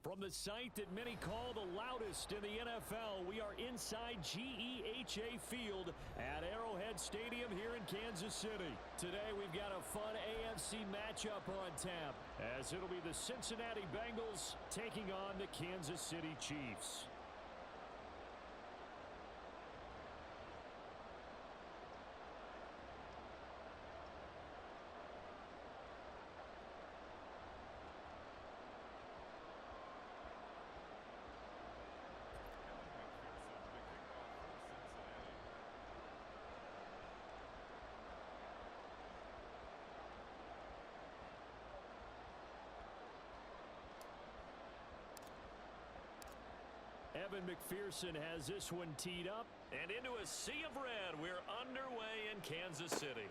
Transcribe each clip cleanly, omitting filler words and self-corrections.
From the site that many call the loudest in the NFL, we are inside GEHA Field at Arrowhead Stadium here in Kansas City. Today we've got a fun AFC matchup on tap, as it'll be the Cincinnati Bengals taking on the Kansas City Chiefs. Evan McPherson has this one teed up. And into a sea of red, we're underway in Kansas City.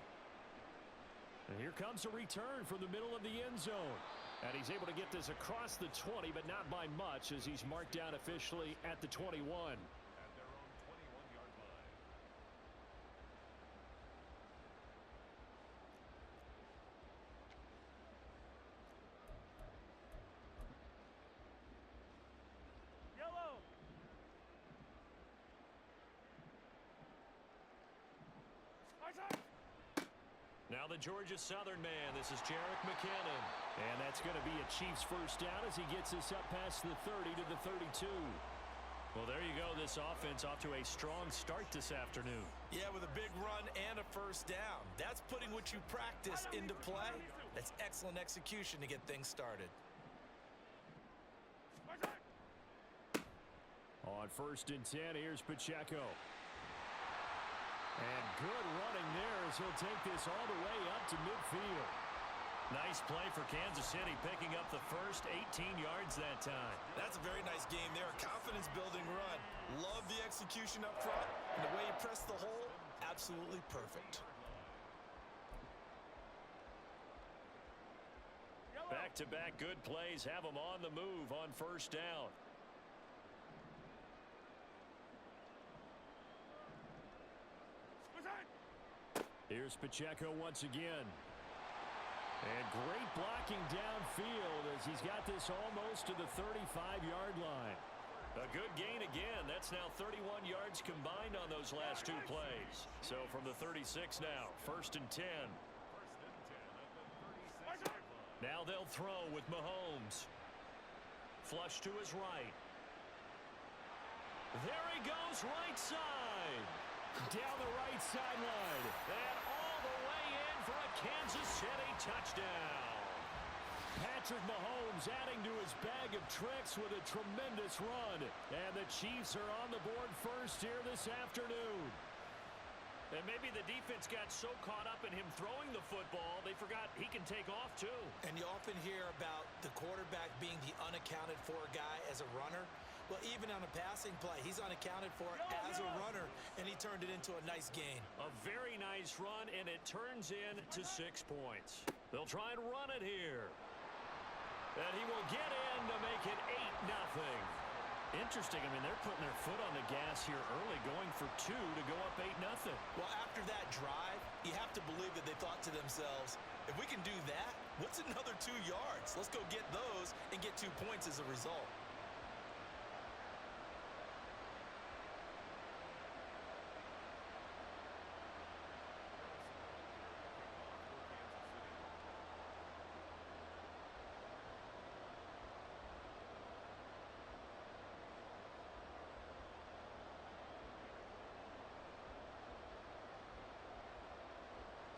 And here comes a return from the middle of the end zone. And he's able to get this across the 20, but not by much, as he's marked down officially at the 21. At their own 21-yard line. Yellow. Now the Georgia Southern man. This is Jerick McKinnon. And that's going to be a Chiefs first down as he gets this up past the 30 to the 32. Well, there you go. This offense off to a strong start this afternoon. Yeah, with a big run and a first down. That's putting what you practice into play. That's excellent execution to get things started. On 1st and 10, here's Pacheco. And good running there as he'll take this all the way up to midfield. Nice play for Kansas City, picking up the first 18 yards that time. That's a very nice game there. A confidence-building run. Love the execution up front. And the way you press the hole, absolutely perfect. Back-to-back good plays have them on the move on first down. Here's Pacheco once again. And great blocking downfield as he's got this almost to the 35-yard line. A good gain again. That's now 31 yards combined on those last two plays. So from the 36 now, 1st and 10. Now they'll throw with Mahomes. Flush to his right. There he goes, right side. Down the right sideline. And all the way in for a Kansas City touchdown. Patrick Mahomes adding to his bag of tricks with a tremendous run. And the Chiefs are on the board first here this afternoon. And maybe the defense got so caught up in him throwing the football, they forgot he can take off too. And you often hear about the quarterback being the unaccounted for guy as a runner. Well, even on a passing play, he's unaccounted for as a runner, and he turned it into a nice gain. A very nice run, and it turns into 6 points. They'll try and run it here. And he will get in to make it 8-0. Interesting. I mean, they're putting their foot on the gas here early, going for 2 to go up 8-0. Well, after that drive, you have to believe that they thought to themselves, if we can do that, what's another 2 yards? Let's go get those and get 2 points as a result.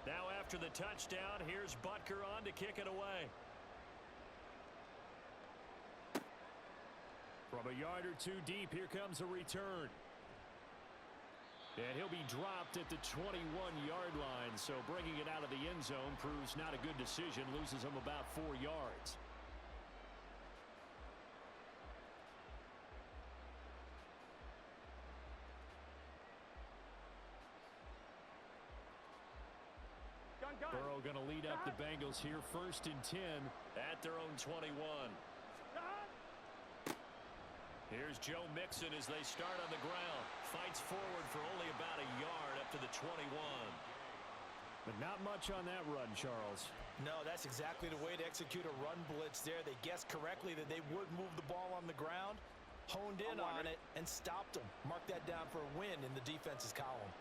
Now after the touchdown, here's Butker on to kick it away. From a yard or 2 deep, here comes a return. And he'll be dropped at the 21-yard line, so bringing it out of the end zone proves not a good decision, loses him about 4 yards. Burrow going to lead up the Bengals here, 1st and 10 at their own 21. Here's Joe Mixon as they start on the ground. Fights forward for only about a yard up to the 21. But not much on that run, Charles. No, that's exactly the way to execute a run blitz there. They guessed correctly that they would move the ball on the ground, honed in on it, and stopped them. Mark that down for a win in the defense's column.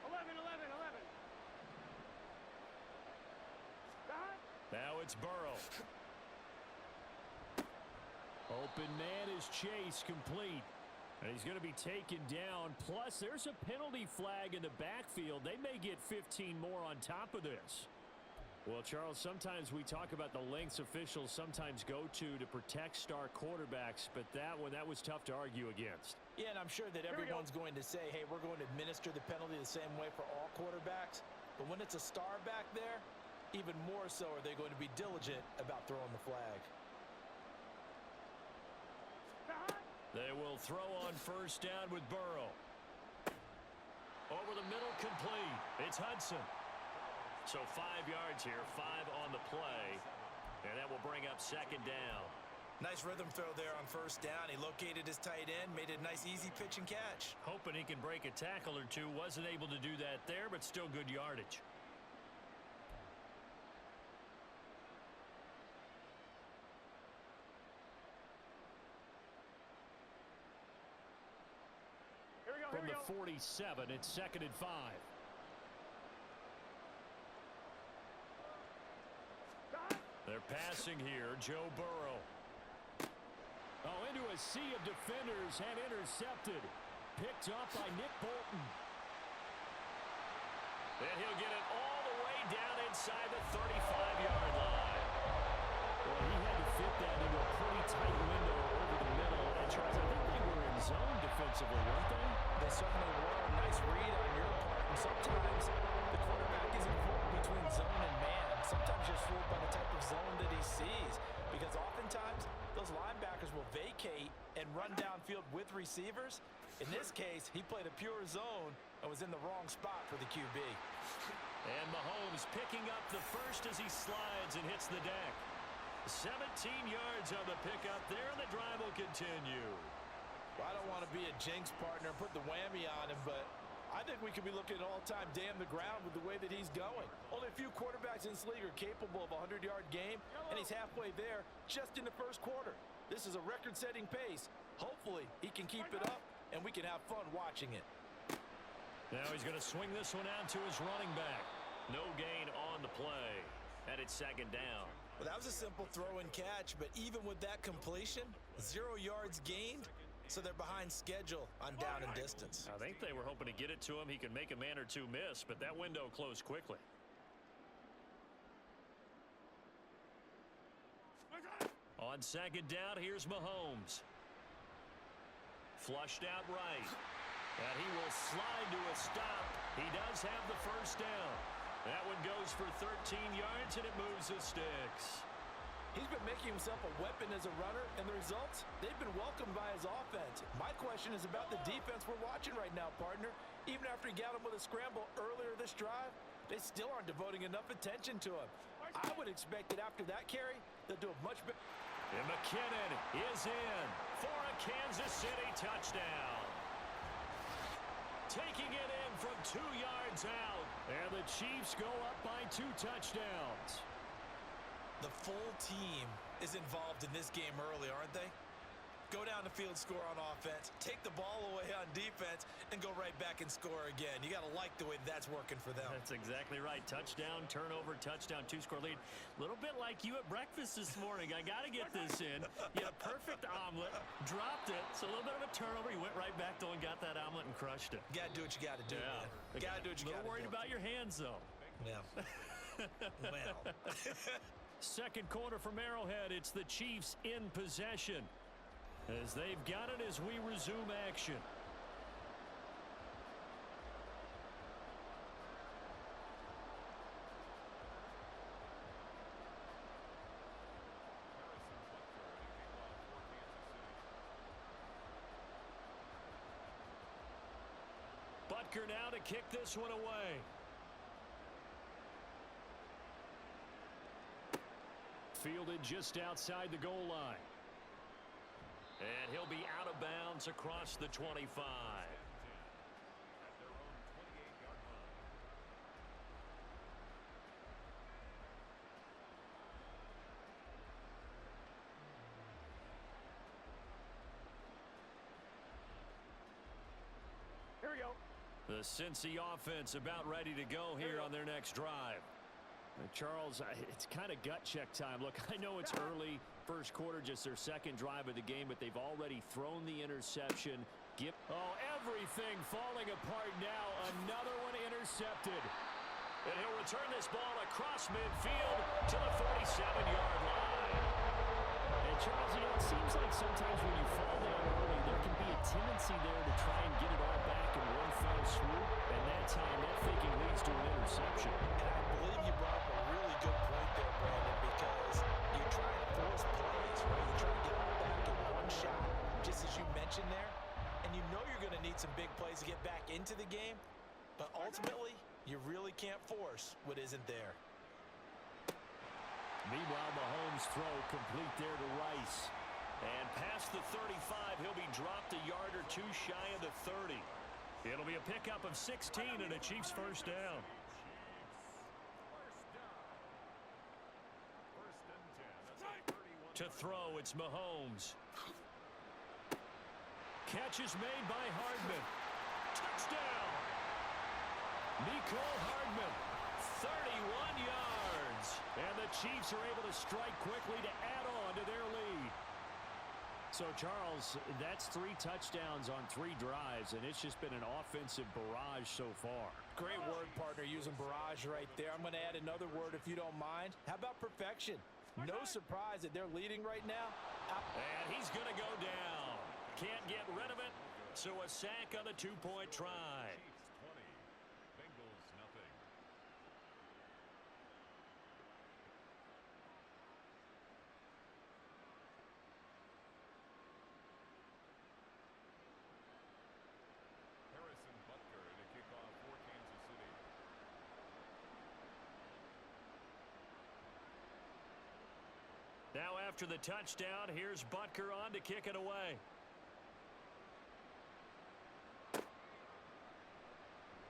11, 11, 11. Now it's Burrow. Open man is Chase, complete. And he's going to be taken down. Plus, there's a penalty flag in the backfield. They may get 15 more on top of this. Well, Charles, sometimes we talk about the lengths officials sometimes go to protect star quarterbacks, but that was tough to argue against. Yeah, and I'm sure that everyone's going to say, hey, we're going to administer the penalty the same way for all quarterbacks. But when it's a star back there, even more so are they going to be diligent about throwing the flag. They will throw on first down with Burrow. Over the middle, complete. It's Hudson. So 5 yards here, 5 on the play. And that will bring up second down. Nice rhythm throw there on first down. He located his tight end, made it a nice easy pitch and catch. Hoping he can break a tackle or two. Wasn't able to do that there, but still good yardage. From the 47, it's 2nd and 5. They're passing here. Joe Burrow. Oh, into a sea of defenders and intercepted. Picked up by Nick Bolton. And he'll get it all the way down inside the 35-yard line. Well, he had to fit that into a pretty tight window over the middle. And Charles, I think they were in zone defensively, weren't they? They certainly were. A nice read on your part. And sometimes the quarterback isn't fooled between zone and man. Sometimes you're fooled by the type of zone that he sees. Because oftentimes, those linebackers will vacate and run downfield with receivers. In this case, he played a pure zone and was in the wrong spot for the QB. And Mahomes picking up the first as he slides and hits the deck. 17 yards on the pickup there, and the drive will continue. Well, I don't want to be a jinx partner and put the whammy on him, but I think we could be looking at all-time damn the ground with the way that he's going. Only a few quarterbacks in this league are capable of a 100-yard game, and he's halfway there just in the first quarter. This is a record-setting pace. Hopefully, he can keep it up, and we can have fun watching it. Now he's going to swing this one out to his running back. No gain on the play, and it's second down. Well, that was a simple throw and catch, but even with that completion, 0 yards gained, so they're behind schedule on down and distance. I think they were hoping to get it to him. He could make a man or two miss, but that window closed quickly. On second down, here's Mahomes. Flushed out right. And he will slide to a stop. He does have the first down. That one goes for 13 yards, and it moves the sticks. He's been making himself a weapon as a runner, and the results, they've been welcomed by his offense. My question is about the defense we're watching right now, partner. Even after he got him with a scramble earlier this drive, they still aren't devoting enough attention to him. I would expect that after that carry, they'll do a much better. And McKinnon is in for a Kansas City touchdown. Taking it in from 2 yards out. And the Chiefs go up by 2 touchdowns. The full team is involved in this game early, aren't they? Go down the field, score on offense, take the ball away on defense, and go right back and score again. You got to like the way that's working for them. That's exactly right. Touchdown, turnover, touchdown, 2-score lead. A little bit like you at breakfast this morning. I got to get this in. You had a perfect omelet, dropped it. So a little bit of a turnover. You went right back though and got that omelet and crushed it. Got to do what you got to do, man. Got to do what you got to do. A little worried about your hands, though. Yeah. Well. Second quarter from Arrowhead. It's the Chiefs in possession, as they've got it as we resume action. Butker now to kick this one away. Fielded just outside the goal line. And he'll be out of bounds across the 25. The Cincy offense about ready to go here on their next drive. Charles, it's kind of gut check time. Look, I know it's early, first quarter, just their second drive of the game, but they've already thrown the interception. Everything falling apart now. Another one intercepted. And he'll return this ball across midfield to the 47-yard line. And Charles, it seems like sometimes when you fall down early, there can be a tendency there to try and get it all back in one fell swoop. And that time, that thinking leads to an interception. And I believe you brought up a really good point there, Brandon, because you're trying to force plays, right? You're trying to get all back in one shot, just as you mentioned there. And you know you're going to need some big plays to get back into the game. But ultimately, you really can't force what isn't there. Meanwhile, Mahomes' throw complete there to Rice. And past the 35, he'll be dropped a yard or two shy of the 30. It'll be a pickup of 16 and a Chiefs first down. To throw, it's Mahomes. Catch is made by Hardman. Touchdown! Mecole Hardman, 31 yards. And the Chiefs are able to strike quickly to add on to their lead. So, Charles, that's 3 touchdowns on 3 drives, and it's just been an offensive barrage so far. Great word, partner, using barrage right there. I'm going to add another word if you don't mind. How about perfection? No surprise that they're leading right now. And he's going to go down. Can't get rid of it, so a sack on the 2-point try. Now after the touchdown, here's Butker on to kick it away.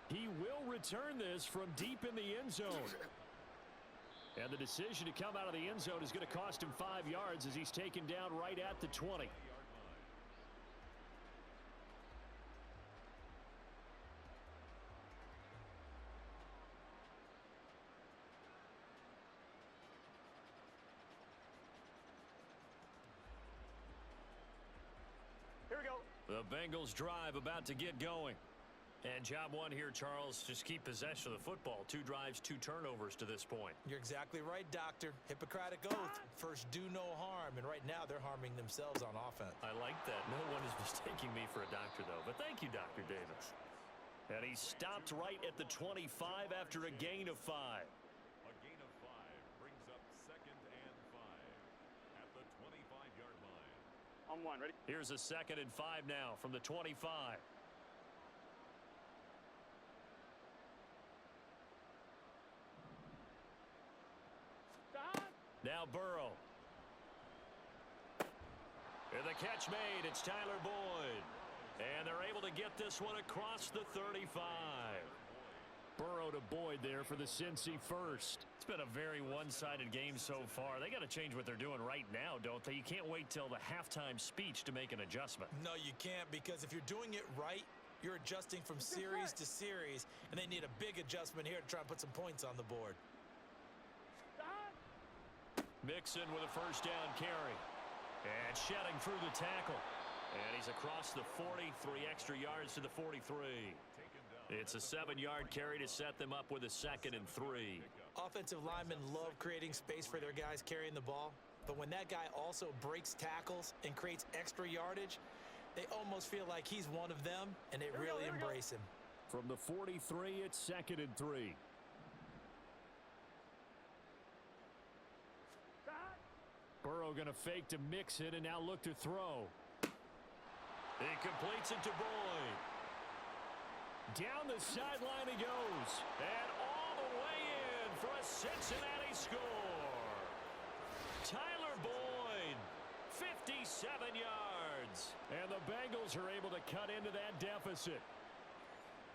He will return this from deep in the end zone. And the decision to come out of the end zone is going to cost him 5 yards as he's taken down right at the 20. Here we go. The Bengals drive about to get going. And job one here, Charles, just keep possession of the football. 2 drives, 2 turnovers to this point. You're exactly right, Doctor. Hippocratic oath. First, do no harm. And right now, they're harming themselves on offense. I like that. No one is mistaking me for a doctor, though. But thank you, Dr. Davis. And he stopped right at the 25 after a gain of 5. A gain of 5 brings up 2nd and 5 at the 25-yard line. On 1, ready? Here's a 2nd and 5 now from the 25. Now Burrow. And the catch made. It's Tyler Boyd. And they're able to get this one across the 35. Burrow to Boyd there for the Cincy first. It's been a very one-sided game so far. They got to change what they're doing right now, don't they? You can't wait till the halftime speech to make an adjustment. No, you can't, because if you're doing it right, you're adjusting from series to series, and they need a big adjustment here to try and put some points on the board. Mixon with a first down carry. And shedding through the tackle. And he's across the 40, 3 extra yards to the 43. It's a 7-yard carry to set them up with a 2nd and 3. Offensive linemen love creating space for their guys carrying the ball, but when that guy also breaks tackles and creates extra yardage, they almost feel like he's one of them, and they really embrace him. From the 43, it's 2nd and 3. Burrow going to fake to mix it and now look to throw. He completes it to Boyd. Down the sideline he goes. And all the way in for a Cincinnati score. Tyler Boyd, 57 yards. And the Bengals are able to cut into that deficit.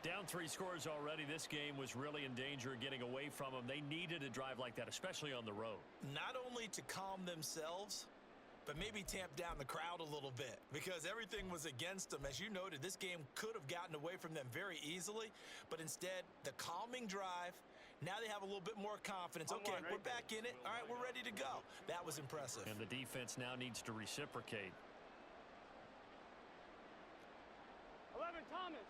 Down 3 scores already. This game was really in danger of getting away from them. They needed a drive like that, especially on the road. Not only to calm themselves, but maybe tamp down the crowd a little bit because everything was against them. As you noted, this game could have gotten away from them very easily, but instead, the calming drive, now they have a little bit more confidence. Okay, we're back in it. All right, we're ready to go. That was impressive. And the defense now needs to reciprocate. 11, Thomas.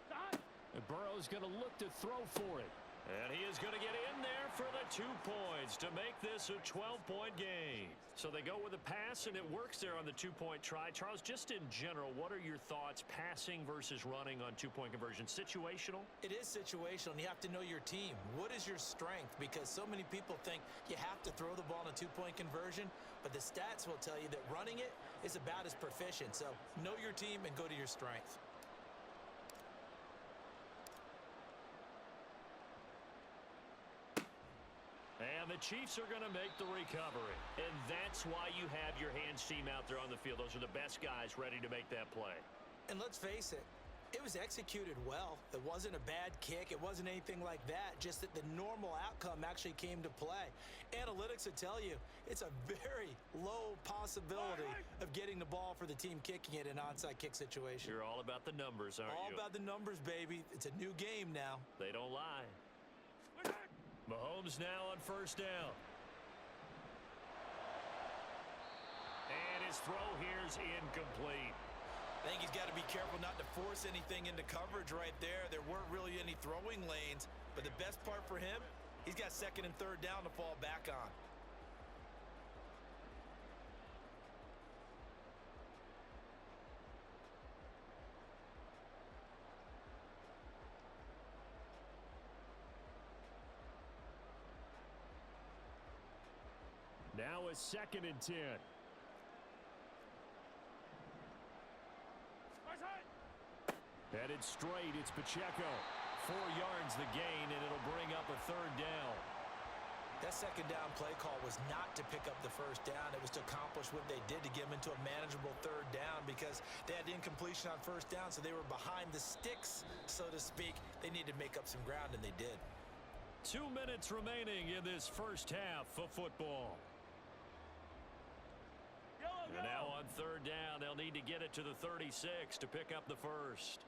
Done. And Burrow's going to look to throw for it. And he is going to get in there for the 2 points to make this a 12-point game. So they go with a pass, and it works there on the 2-point try. Charles, just in general, what are your thoughts passing versus running on 2-point conversion? Situational? It is situational, and you have to know your team. What is your strength? Because so many people think you have to throw the ball in a 2-point conversion, but the stats will tell you that running it is about as proficient. So know your team and go to your strength. And the Chiefs are going to make the recovery. And that's why you have your hands team out there on the field. Those are the best guys ready to make that play. And let's face it, it was executed well. It wasn't a bad kick. It wasn't anything like that. Just that the normal outcome actually came to play. Analytics would tell you it's a very low possibility of getting the ball for the team kicking it in an onside kick situation. You're all about the numbers, aren't you? All about the numbers, baby. It's a new game now. They don't lie. Mahomes now on first down. And his throw here is incomplete. I think he's got to be careful not to force anything into coverage right there. There weren't really any throwing lanes, but the best part for him, he's got second and third down to fall back on. Now a 2nd and 10. Headed straight, it's Pacheco. 4 yards the gain, and it'll bring up a 3rd down. That second down play call was not to pick up the first down. It was to accomplish what they did to get them into a manageable 3rd down because they had incompletion on first down, so they were behind the sticks, so to speak. They needed to make up some ground, and they did. 2 minutes remaining in this first half of football. And now on 3rd down, they'll need to get it to the 36 to pick up the first.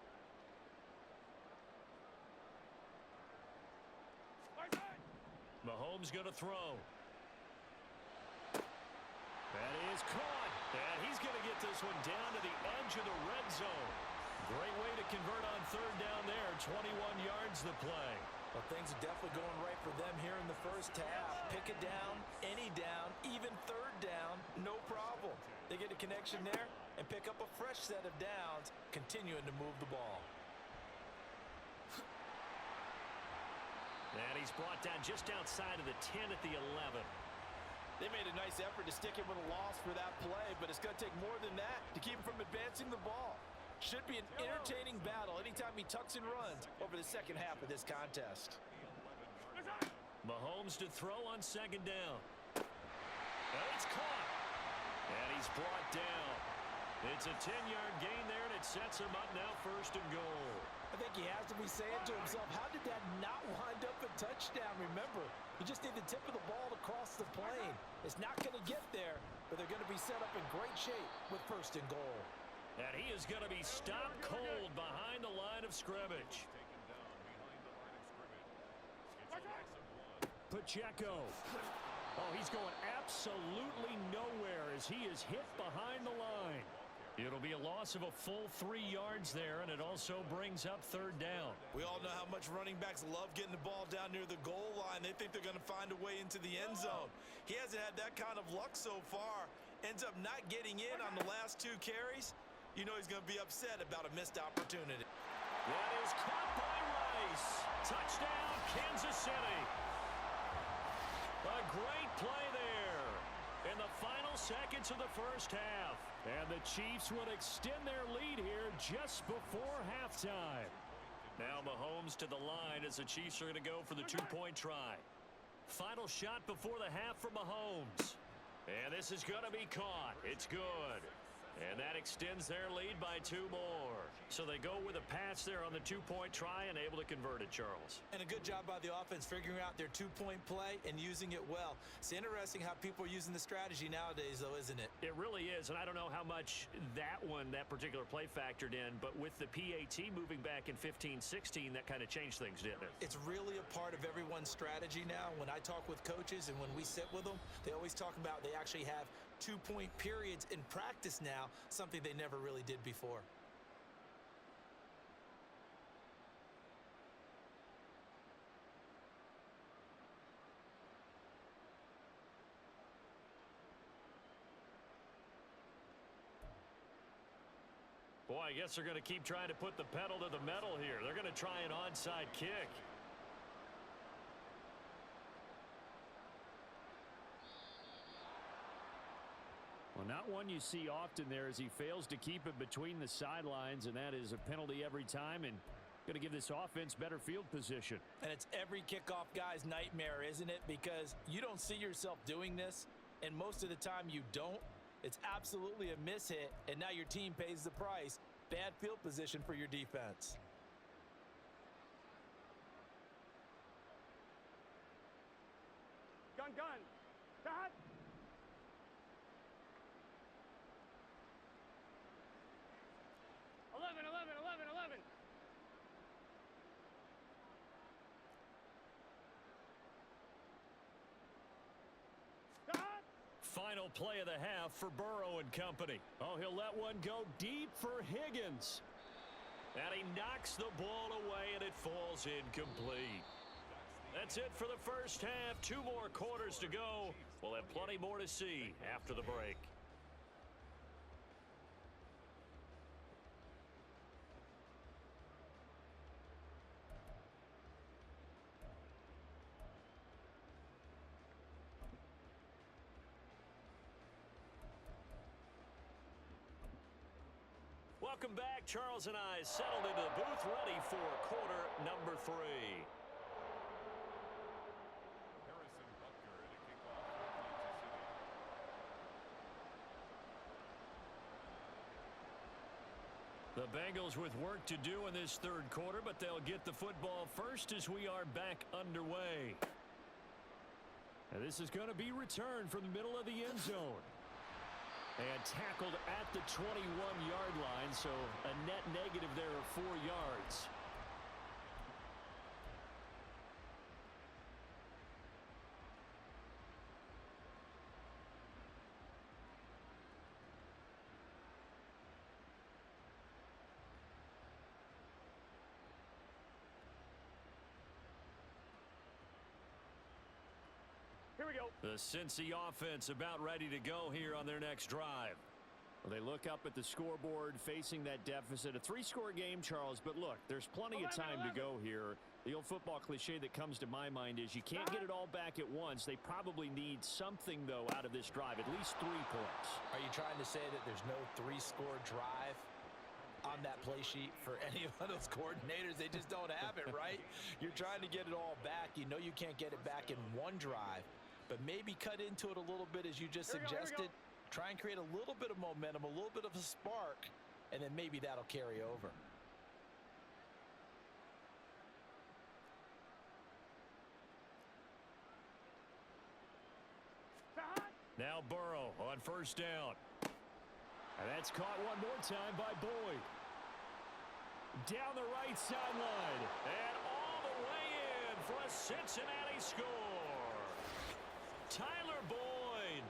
Mahomes going to throw. That is caught. And he's going to get this one down to the edge of the red zone. Great way to convert on 3rd down there. 21 yards the play. Well, things are definitely going right for them here in the first half. Pick it down, any down, even 3rd down, no problem. They get a connection there and pick up a fresh set of downs, continuing to move the ball. And he's brought down just outside of the 10 at the 11. They made a nice effort to stick him with a loss for that play, but it's going to take more than that to keep him from advancing the ball. Should be an entertaining battle anytime he tucks and runs over the second half of this contest. Mahomes to throw on 2nd down. And it's caught. And he's brought down. It's a 10-yard gain there, and it sets him up now 1st and goal. I think he has to be saying to himself, how did that not wind up a touchdown? Remember, you just need the tip of the ball to cross the plane. It's not going to get there, but they're going to be set up in great shape with 1st and goal. And he is going to be stopped cold behind the line of scrimmage. Pacheco. Oh, he's going absolutely nowhere as he is hit behind the line. It'll be a loss of a full 3 yards there, and it also brings up 3rd down. We all know how much running backs love getting the ball down near the goal line. They think they're going to find a way into the end zone. He hasn't had that kind of luck so far. Ends up not getting in on the last 2 carries. You know he's going to be upset about a missed opportunity. That is caught by Rice. Touchdown, Kansas City. A great play there in the final seconds of the first half. And the Chiefs would extend their lead here just before halftime. Now Mahomes to the line as the Chiefs are going to go for the 2-point try. Final shot before the half for Mahomes. And this is going to be caught. It's good. And that extends their lead by 2 more. So they go with a pass there on the 2-point try and able to convert it, Charles. And a good job by the offense figuring out their 2-point play and using it well. It's interesting how people are using the strategy nowadays, though, isn't it? It really is, and I don't know how much that particular play factored in, but with the PAT moving back in 15-16, that kind of changed things, didn't it? It's really a part of everyone's strategy now. When I talk with coaches and when we sit with them, they always talk about they actually have 2-point periods in practice now, something they never really did before. Boy, I guess they're going to keep trying to put the pedal to the metal here. They're going to try an onside kick. Well, not one you see often there as he fails to keep it between the sidelines, and that is a penalty every time and going to give this offense better field position. And it's every kickoff guy's nightmare, isn't it? Because you don't see yourself doing this, and most of the time you don't. It's absolutely a mishit, and now your team pays the price. Bad field position for your defense. Gun. Dot. 11. Dot. Final play of the half for Burrow and company. Oh, he'll let one go deep for Higgins. And he knocks the ball away, and it falls incomplete. That's it for the first half. 2 more quarters to go. We'll have plenty more to see after the break. Welcome back. Charles and I settled into the booth, ready for quarter number 3. Harrison Butker in a kickoff for Kansas City. The Bengals with work to do in this 3rd quarter, but they'll get the football first as we are back underway. And this is going to be returned from the middle of the end zone. And tackled at the 21-yard line, so a net negative there of 4 yards. Here we go. The Cincy offense about ready to go here on their next drive. Well, they look up at the scoreboard facing that deficit. A 3-score game, Charles, but look, there's plenty of time to go here. The old football cliche that comes to my mind is you can't get it all back at once. They probably need something, though, out of this drive, at least 3 points. Are you trying to say that there's no 3-score drive on that play sheet for any of those coordinators? They just don't have it, right? You're trying to get it all back. You know you can't get it back in one drive. But maybe cut into it a little bit as you just suggested. Try and create a little bit of momentum, a little bit of a spark, and then maybe that'll carry over. Now Burrow on 1st down. And that's caught one more time by Boyd. Down the right sideline. And all the way in for a Cincinnati score. Tyler Boyd,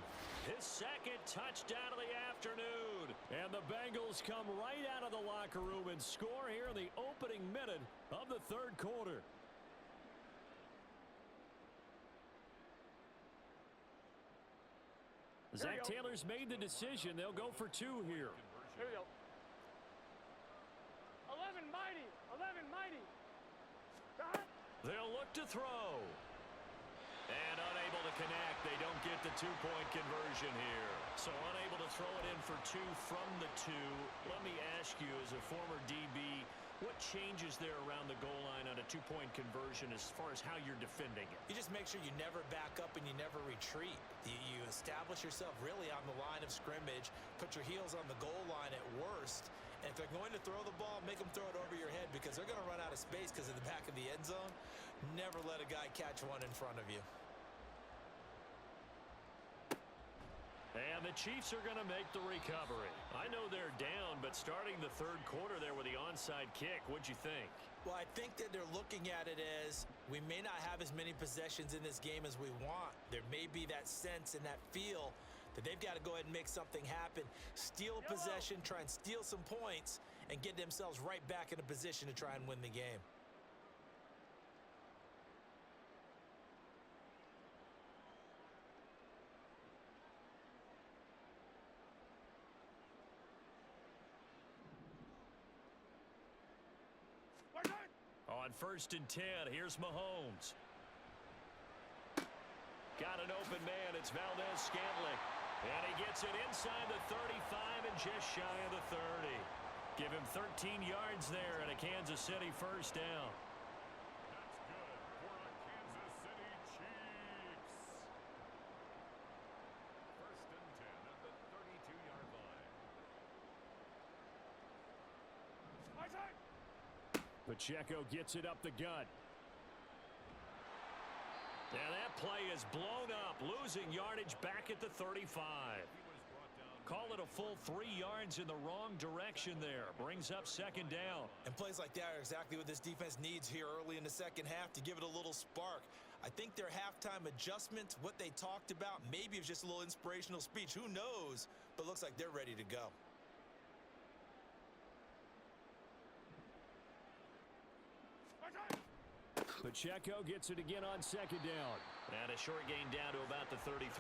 his 2nd touchdown of the afternoon. And the Bengals come right out of the locker room and score here in the opening minute of the 3rd quarter. Zach Taylor's made the decision. They'll go for 2 here. Here we go. 11 mighty. Dot. They'll look to throw. And unable to connect. They don't get the 2-point conversion here. So unable to throw it in for 2 from the 2. Let me ask you, as a former DB, what changes there around the goal line on a 2-point conversion as far as how you're defending it? You just make sure you never back up and you never retreat. You establish yourself really on the line of scrimmage, put your heels on the goal line at worst, and if they're going to throw the ball, make them throw it over your head because they're going to run out of space because of the back of the end zone. Never let a guy catch one in front of you. And the Chiefs are going to make the recovery. I know they're down, but starting the third quarter there with the onside kick, what'd you think? Well, I think that they're looking at it as we may not have as many possessions in this game as we want. There may be that sense and that feel that they've got to go ahead and make something happen, steal a possession, try and steal some points, and get themselves right back in a position to try and win the game. On 1st and 10, here's Mahomes. Got an open man. It's Valdez-Scantling. And he gets it inside the 35 and just shy of the 30. Give him 13 yards there and a Kansas City first down. That's good for a Kansas City Chiefs. 1st and 10 at the 32-yard line. Pacheco gets it up the gut. And that play is blown up, losing yardage back at the 35. Call it a full 3 yards in the wrong direction there. Brings up 2nd down. And plays like that are exactly what this defense needs here early in the second half to give it a little spark. I think their halftime adjustments, what they talked about, maybe it's just a little inspirational speech. Who knows? But looks like they're ready to go. Pacheco gets it again on 2nd down. And a short gain down to about the 33.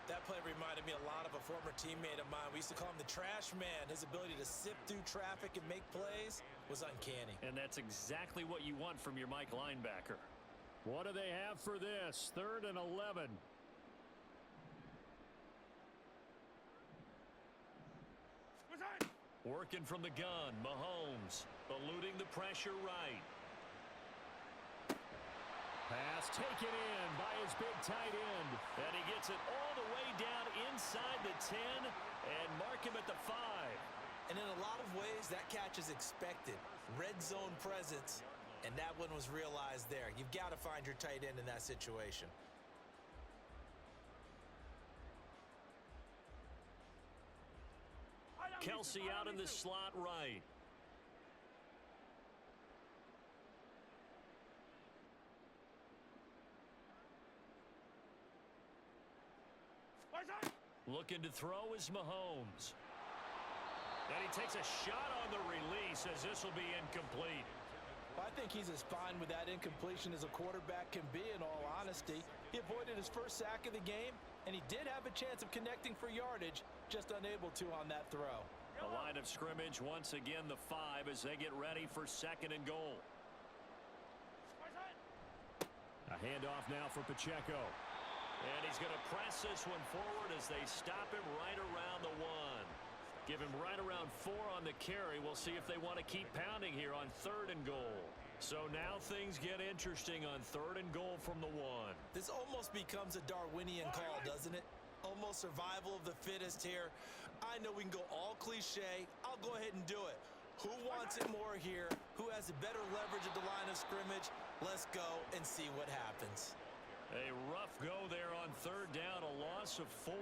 That play reminded me a lot of a former teammate of mine. We used to call him the trash man. His ability to sift through traffic and make plays was uncanny. And that's exactly what you want from your Mike linebacker. What do they have for this? 3rd and 11. Working from the gun, Mahomes eluding the pressure right. Pass taken in by his big tight end. And he gets it all the way down inside the 10 and mark him at the 5. And in a lot of ways, that catch is expected. Red zone presence, and that one was realized there. You've got to find your tight end in that situation. Kelsey out in the slot right. Looking to throw is Mahomes. And he takes a shot on the release as this will be incomplete. I think he's as fine with that incompletion as a quarterback can be, in all honesty. He avoided his first sack of the game, and he did have a chance of connecting for yardage, just unable to on that throw. The line of scrimmage, once again, the 5 as they get ready for 2nd and goal. A handoff now for Pacheco. And he's going to press this one forward as they stop him right around the 1. Give him right around 4 on the carry. We'll see if they want to keep pounding here on 3rd and goal. So now things get interesting on 3rd and goal from the 1. This almost becomes a Darwinian call, doesn't it? Almost survival of the fittest here. I know we can go all cliche. I'll go ahead and do it. Who wants it more here? Who has a better leverage at the line of scrimmage? Let's go and see what happens. A rough go there on 3rd down, a loss of 4.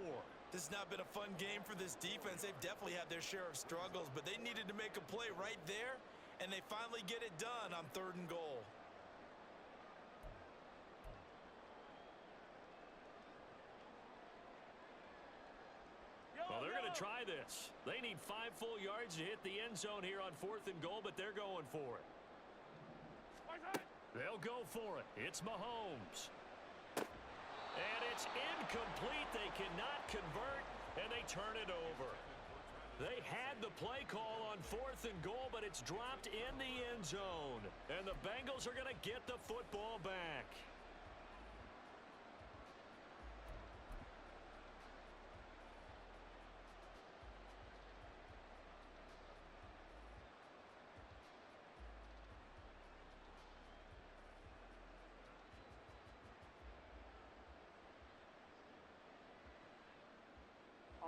This has not been a fun game for this defense. They've definitely had their share of struggles, but they needed to make a play right there, and they finally get it done on 3rd and goal. Well, they're going to try this. They need 5 full yards to hit the end zone here on 4th and goal, but they're going for it. They'll go for it. It's Mahomes. And it's incomplete. They cannot convert, and they turn it over. They had the play call on 4th and goal, but it's dropped in the end zone. And the Bengals are going to get the football back.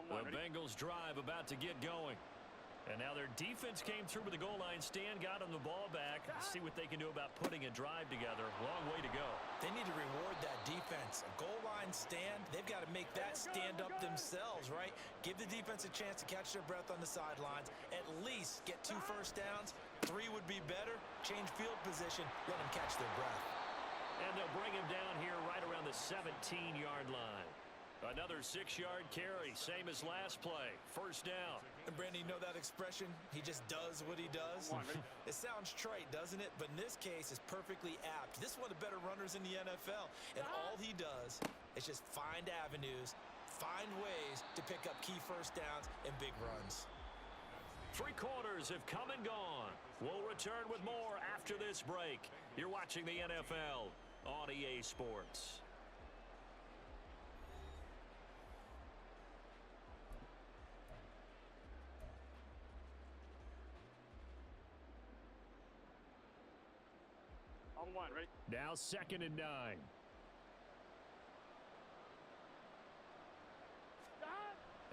one, The ready? Bengals drive about to get going. And now their defense came through with the goal line stand, got them the ball back. See what they can do about putting a drive together. Long way to go. They need to reward that defense. A goal line stand, they've got to make that stand up themselves, right? Give the defense a chance to catch their breath on the sidelines. At least get 2 first downs. 3 would be better. Change field position. Let them catch their breath. And they'll bring him down here right around the 17-yard line. Another 6-yard carry, same as last play. First down. And Brandon, you know that expression? He just does what he does. It sounds trite, doesn't it? But in this case, it's perfectly apt. This is one of the better runners in the NFL. And all he does is just find avenues, find ways to pick up key first downs and big runs. 3 quarters have come and gone. We'll return with more after this break. You're watching the NFL on EA Sports. On one, ready? Now 2nd and 9.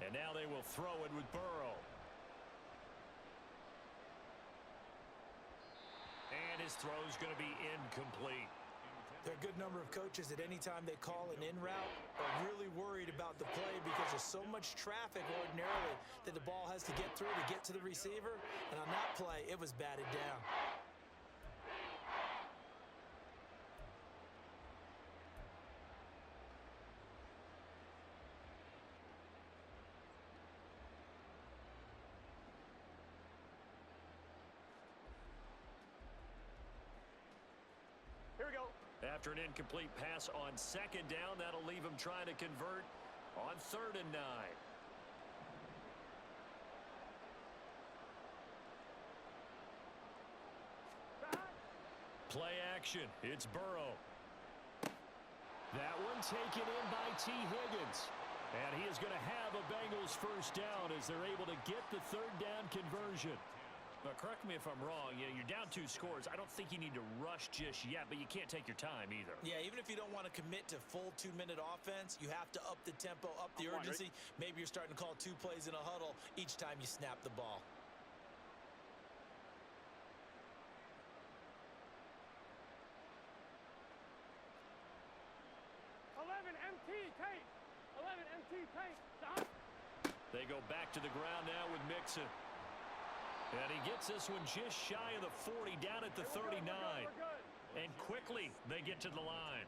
And now they will throw it with Burrow. And his throw's going to be incomplete. There are a good number of coaches that any time they call an in route are really worried about the play because there's so much traffic ordinarily that the ball has to get through to get to the receiver. And on that play, it was batted down. Here we go. After an incomplete pass on 2nd down, that'll leave him trying to convert on 3rd and 9. Play action. It's Burrow. That one taken in by T. Higgins. And he is going to have a Bengals first down as they're able to get the 3rd down conversion. Now, correct me if I'm wrong. You're down 2 scores. I don't think you need to rush just yet, but you can't take your time either. Yeah, even if you don't want to commit to full 2-minute offense, you have to up the tempo, up the urgency. Maybe you're starting to call 2 plays in a huddle each time you snap the ball. They go back to the ground now with Mixon. And he gets this one just shy of the 40, down at the 39. And quickly, they get to the line.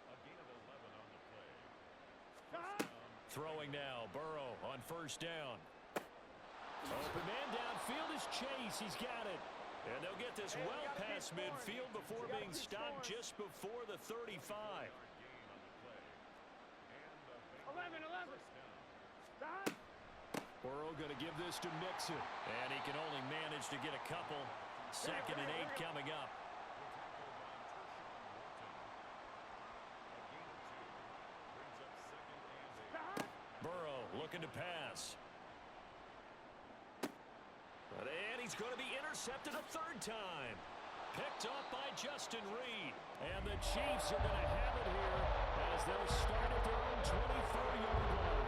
A gain of 11 on the play. Throwing now, Burrow on first down. Open man downfield is Chase. He's got it. And they'll get this well past midfield before being stopped just before the 35. 11. Burrow going to give this to Mixon. And he can only manage to get a couple. 2nd and 8 coming up. Burrow looking to pass. And he's going to be intercepted a 3rd time. Picked up by Justin Reed. And the Chiefs are going to have it here as they'll start at their own 24-yard line.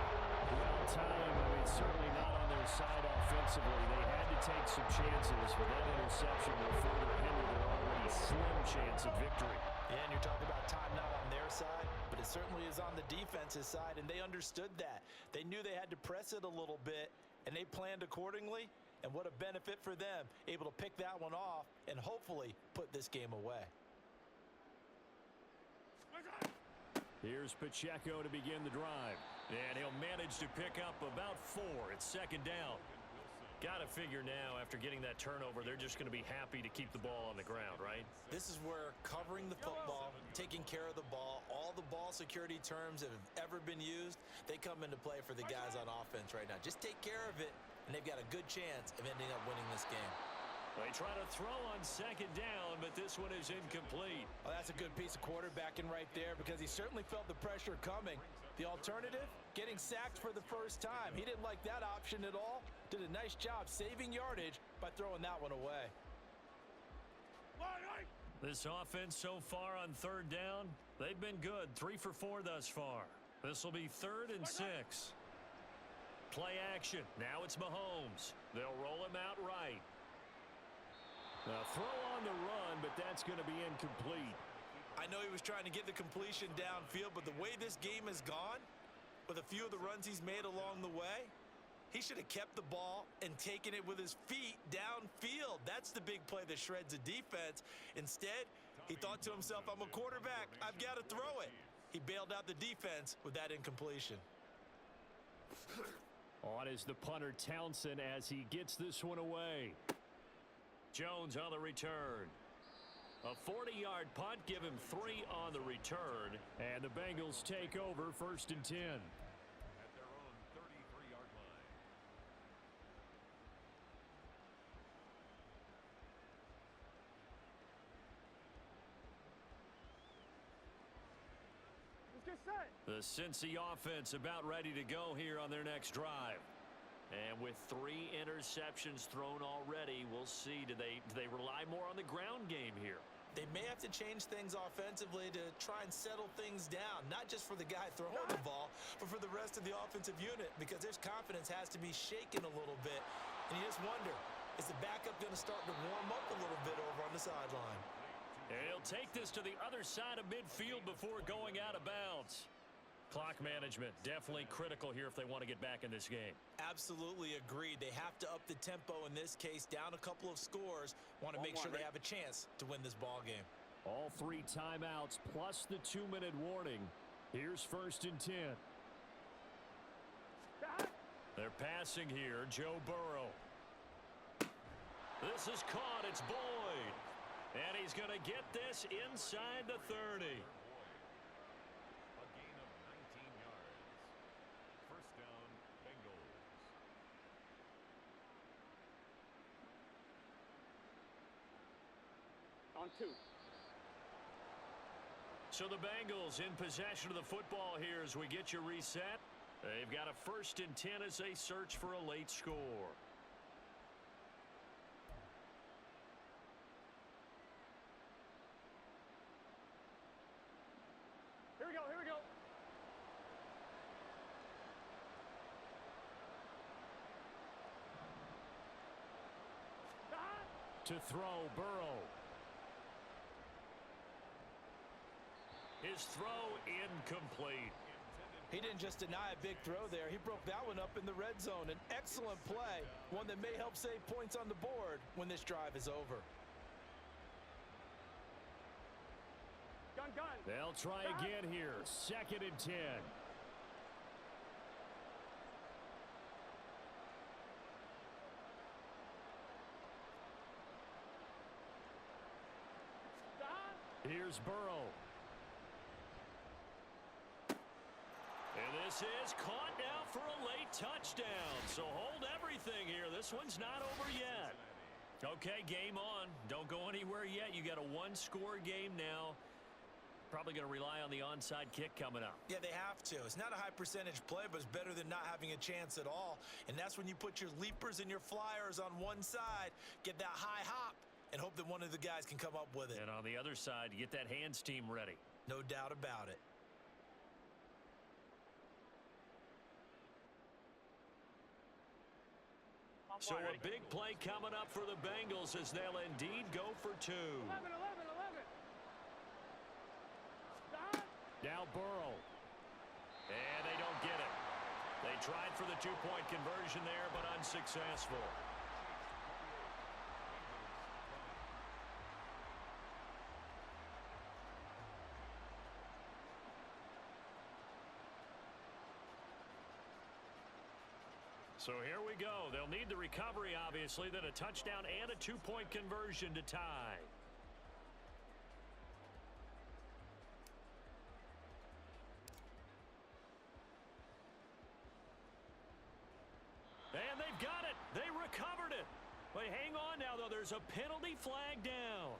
Well timed. I mean, certainly not on their side offensively. They had to take some chances, but that interception will further hinder their already slim chance of victory. Yeah, and you're talking about time not on their side, but it certainly is on the defense's side, and they understood that. They knew they had to press it a little bit, and they planned accordingly, and what a benefit for them, able to pick that one off and hopefully put this game away. Here's Pacheco to begin the drive. And he'll manage to pick up about 4. It's 2nd down. Got to figure now, after getting that turnover, they're just going to be happy to keep the ball on the ground, right? This is where covering the football, taking care of the ball, all the ball security terms that have ever been used, they come into play for the guys on offense right now. Just take care of it, and they've got a good chance of ending up winning this game. They try to throw on 2nd down, but this one is incomplete. Well, that's a good piece of quarterbacking right there because he certainly felt the pressure coming. The alternative, getting sacked for the first time. He didn't like that option at all. Did a nice job saving yardage by throwing that one away. This offense so far on 3rd down, they've been good. 3 for 4 thus far. This will be 3rd and 6. Play action. Now it's Mahomes. They'll roll him out right. Now throw on the run, but that's going to be incomplete. I know he was trying to get the completion downfield, but the way this game has gone, with a few of the runs he's made along the way, he should have kept the ball and taken it with his feet downfield. That's the big play that shreds a defense. Instead, he thought to himself, I'm a quarterback. I've got to throw it. He bailed out the defense with that incompletion. On is the punter Townsend as he gets this one away. Jones on the return. A 40-yard punt, give him 3 on the return. And the Bengals take over 1st and 10. At their own 33-yard line. Let's get set. The Cincy offense about ready to go here on their next drive. And with 3 interceptions thrown already, we'll see. Do they rely more on the ground game here? They may have to change things offensively to try and settle things down, not just for the guy throwing the ball, but for the rest of the offensive unit, because their confidence has to be shaken a little bit. And you just wonder, is the backup going to start to warm up a little bit over on the sideline? And he'll take this to the other side of midfield before going out of bounds. Clock management, definitely critical here if they want to get back in this game. Absolutely agreed. They have to up the tempo in this case, down a couple of scores. Want to make sure they have a chance to win this ball game. All 3 timeouts plus the 2-minute warning. Here's 1st and 10. They're passing here, Joe Burrow. This is caught, it's Boyd. And he's going to get this inside the 30. A gain of 19 yards. First down, Bengals. On 2. So the Bengals in possession of the football here as we get you reset. They've got a 1st and 10 as they search for a late score. Here we go, here we go. To throw, Burrow. His throw incomplete. He didn't just deny a big throw there. He broke that one up in the red zone. An excellent play, one that may help save points on the board when this drive is over. Gun. They'll try again here. 2nd and 10. Here's Burrow. And this is caught now for a late touchdown. So hold everything here. This one's not over yet. Okay, game on. Don't go anywhere yet. You got a 1-score game now. Probably going to rely on the onside kick coming up. Yeah, they have to. It's not a high percentage play, but it's better than not having a chance at all. And that's when you put your leapers and your flyers on one side, get that high hop, and hope that one of the guys can come up with it. And on the other side, get that hands team ready. No doubt about it. So a big play coming up for the Bengals as they'll indeed go for 2. 11. Now Burrow. And they don't get it. They tried for the 2-point conversion there, but unsuccessful. So here we go. They'll need the recovery, obviously, then a touchdown and a 2-point conversion to tie. And they've got it. They recovered it. But hang on now, though. There's a penalty flag down.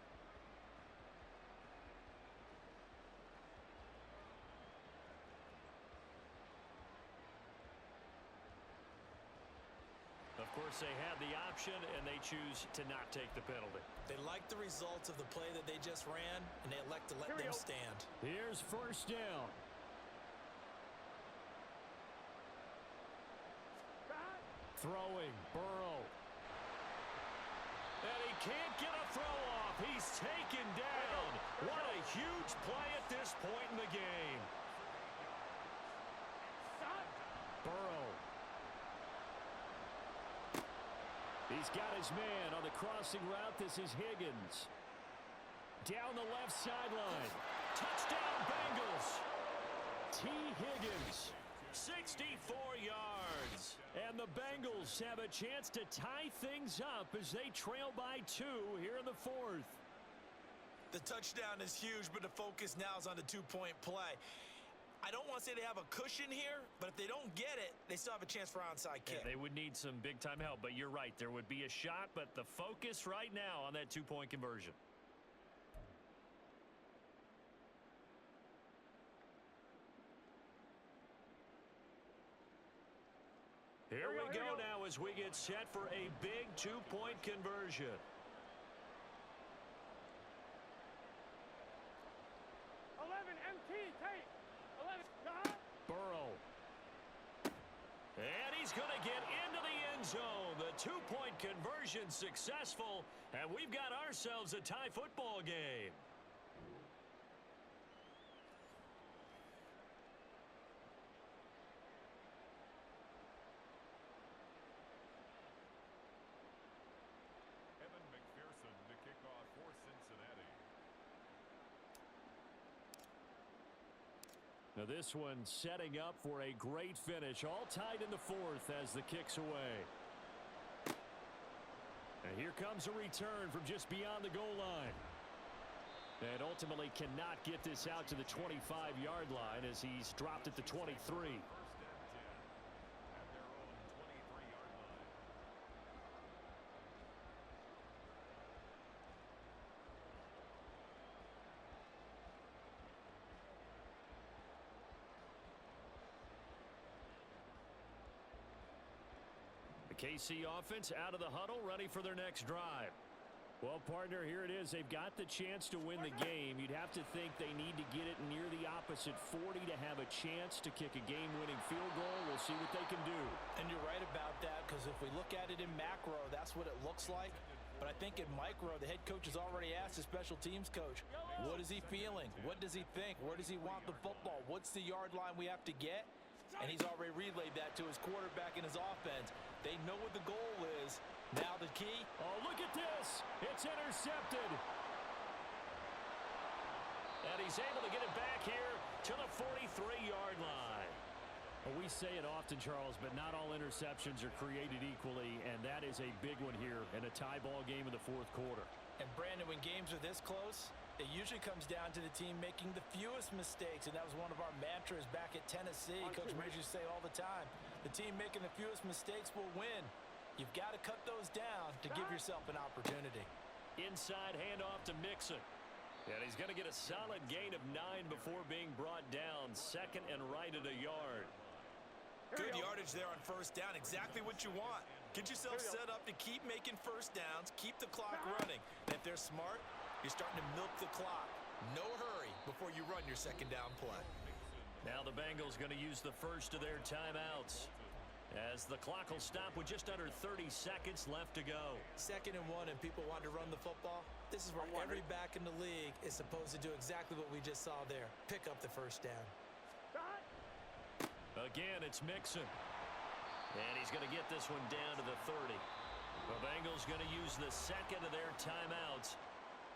Of course, they had the option, and they choose to not take the penalty. They like the results of the play that they just ran, and they elect to let them stand. Here's 1st down. Throwing, Burrow. And he can't get a throw off. He's taken down. What a huge play at this point in the game. Burrow. He's got his man on the crossing route. This is Higgins. Down the left sideline. Touchdown, Bengals. T. Higgins, 64 yards. And the Bengals have a chance to tie things up as they trail by 2 here in the 4th. The touchdown is huge, but the focus now is on the two-point play. I don't want to say they have a cushion here, but if they don't get it, they still have a chance for onside kick. Yeah, they would need some big-time help, but you're right. There would be a shot, but the focus right now on that two-point conversion. Here we go now as we get set for a big two-point conversion. Burrow. And he's going to get into the end zone. The two-point conversion successful, and we've got ourselves a tie football game. To kick off for Cincinnati. Now this one setting up for a great finish. All tied in the 4th as the kick's away. And here comes a return from just beyond the goal line. And ultimately cannot get this out to the 25-yard line as he's dropped at the 23. KC offense out of the huddle, ready for their next drive. Well, partner, here it is. They've got the chance to win the game. You'd have to think they need to get it near the opposite 40 to have a chance to kick a game-winning field goal. We'll see what they can do. And you're right about that, because if we look at it in macro, that's what it looks like. But I think in micro, the head coach has already asked the special teams coach, what is he feeling? What does he think? Where does he want the football? What's the yard line we have to get? And he's already relayed that to his quarterback and his offense. They know what the goal is. Now the key. Oh, look at this. It's intercepted. And he's able to get it back here to the 43-yard line. Well, we say it often, Charles, but not all interceptions are created equally, and that is a big one here in a tie ball game in the 4th quarter. And Brandon, when games are this close, it usually comes down to the team making the fewest mistakes, and that was one of our mantras back at Tennessee. Coach Ridge used to say all the time, the team making the fewest mistakes will win. You've got to cut those down to give yourself an opportunity. Inside handoff to Mixon. And he's going to get a solid gain of 9 before being brought down. 2nd and right at a yard. Good yardage there on first down. Exactly what you want. Get yourself set up to keep making first downs, keep the clock running. And if they're smart, you're starting to milk the clock. No hurry before you run your second down play. Now the Bengals going to use the first of their timeouts as the clock will stop with just under 30 seconds left to go. 2nd and 1 and people want to run the football. This is where every back in the league is supposed to do exactly what we just saw there. Pick up the first down. Again, it's Mixon. And he's going to get this one down to the 30. The Bengals going to use the 2nd of their timeouts.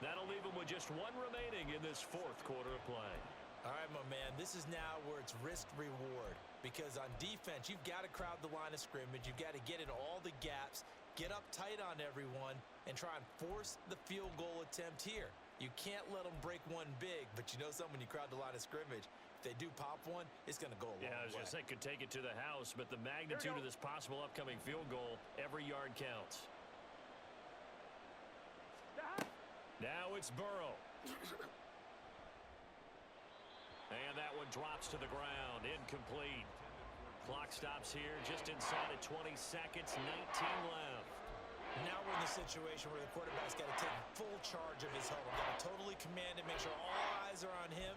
That'll leave them with just 1 remaining in this 4th quarter of play. All right, my man, this is now where it's risk-reward. Because on defense, you've got to crowd the line of scrimmage. You've got to get in all the gaps, get up tight on everyone, and try and force the field goal attempt here. You can't let them break one big, but you know something, when you crowd the line of scrimmage, if they do pop one, it's going to go a long way. Yeah, I was going to say, could take it to the house, but the magnitude of this possible upcoming field goal, every yard counts. Now it's Burrow. And that one drops to the ground, incomplete. Clock stops here just inside of 20 seconds, 19 left. Now we're in the situation where the quarterback's got to take full charge of his huddle. Got to totally command it, make sure all eyes are on him,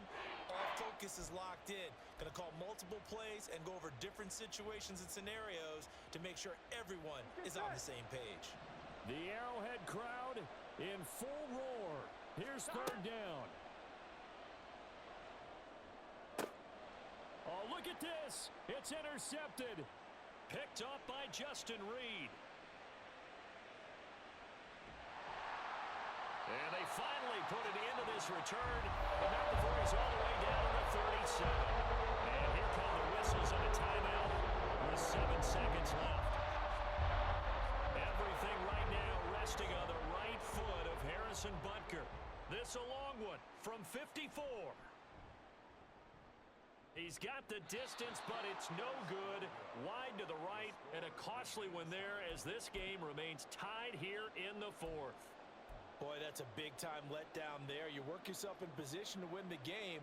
all focus is locked in. Going to call multiple plays and go over different situations and scenarios to make sure everyone is on the same page. The Arrowhead crowd in full roar. Here's third down. Oh, look at this. It's intercepted. Picked off by Justin Reed. And they finally put an end to this return, but not before he's all the way down to the 37. And here come the whistles and a timeout with 7 seconds left. Everything right now resting on the right foot of Harrison Butker. This a long one from 54. He's got the distance, but it's no good. Wide to the right, and a costly one there as this game remains tied here in the fourth. Boy, that's a big-time letdown there. You work yourself in position to win the game,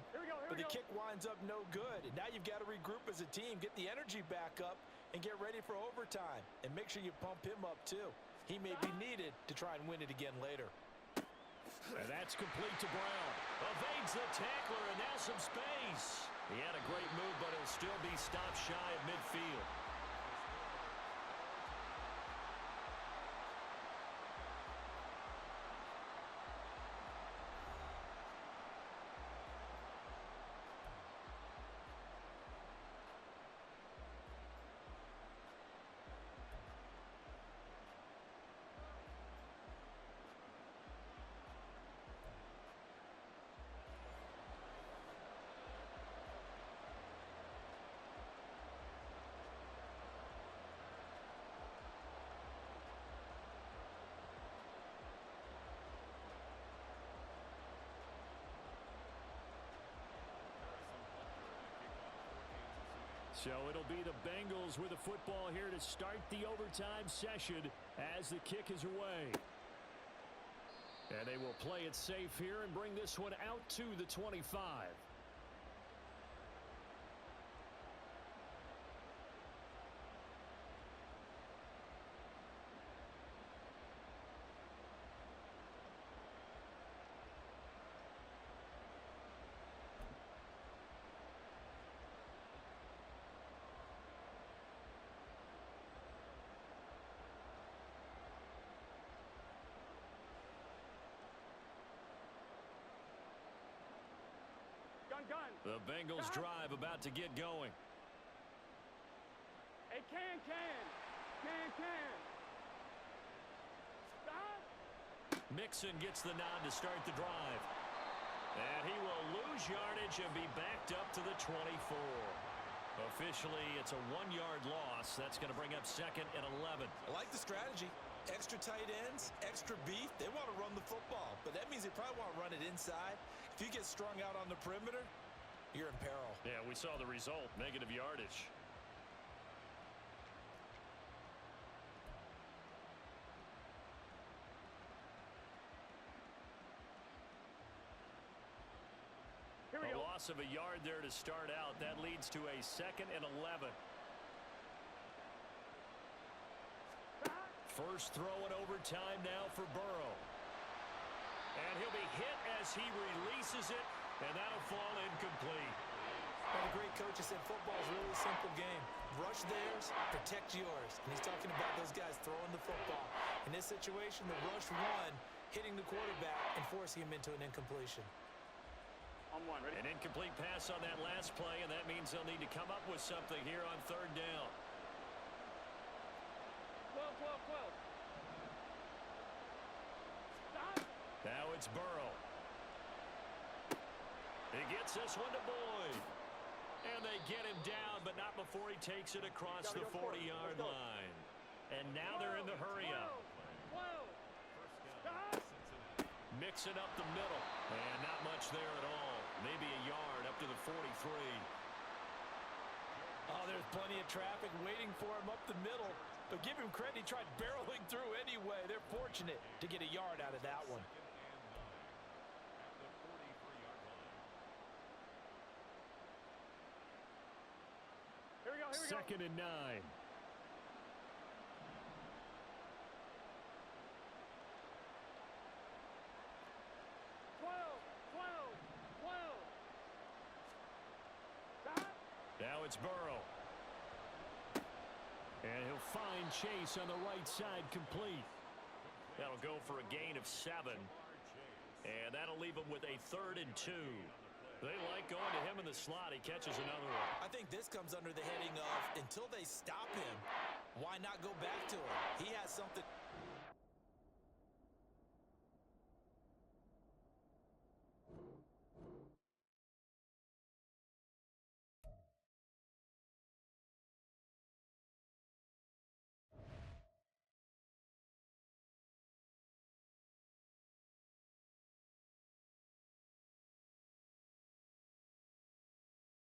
but the kick winds up no good. And now you've got to regroup as a team, get the energy back up, and get ready for overtime. And make sure you pump him up, too. He may be needed to try and win it again later. And that's complete to Brown. Evades the tackler, and now some space. He had a great move, but he'll still be stopped shy of midfield. So it'll be the Bengals with the football here to start the overtime session as the kick is away. And they will play it safe here and bring this one out to the 25. Gun. The Bengals drive about to get going. Hey, can. Stop. Mixon gets the nod to start the drive. And he will lose yardage and be backed up to the 24. Officially, it's a 1-yard loss. That's going to bring up 2nd and 11. I like the strategy. Extra tight ends, extra beef. They want to run the football, but that means they probably want to run it inside. If you get strung out on the perimeter, you're in peril. Yeah, we saw the result, negative yardage. Here we A go. loss of a yard there to start out. That leads to a 2nd and 11. First throw in overtime now for Burrow. And he'll be hit as he releases it, and that'll fall incomplete. Well, the great coach has said football is really a simple game. Rush theirs, protect yours. And he's talking about those guys throwing the football. In this situation, the rush one, hitting the quarterback and forcing him into an incompletion. On one, ready? An incomplete pass on that last play, and that means they'll need to come up with something here on 3rd down. 12. Stop. Now it's Burrow. He gets this one to Boyd. And they get him down, but not before he takes it across the 40-yard line. And now they're in the hurry-up. 12. Stop. Mixing up the middle. And not much there at all. Maybe a yard up to the 43. Oh, there's plenty of traffic waiting for him up the middle. But give him credit, he tried barreling through anyway. They're fortunate to get a yard out of that one. Here we go. 2nd and 9. 12. Now it's Burrow. And he'll find Chase on the right side, complete. That'll go for a gain of 7. And that'll leave him with a 3rd and 2. They like going to him in the slot. He catches another one. I think this comes under the heading of until they stop him, why not go back to him? He has something.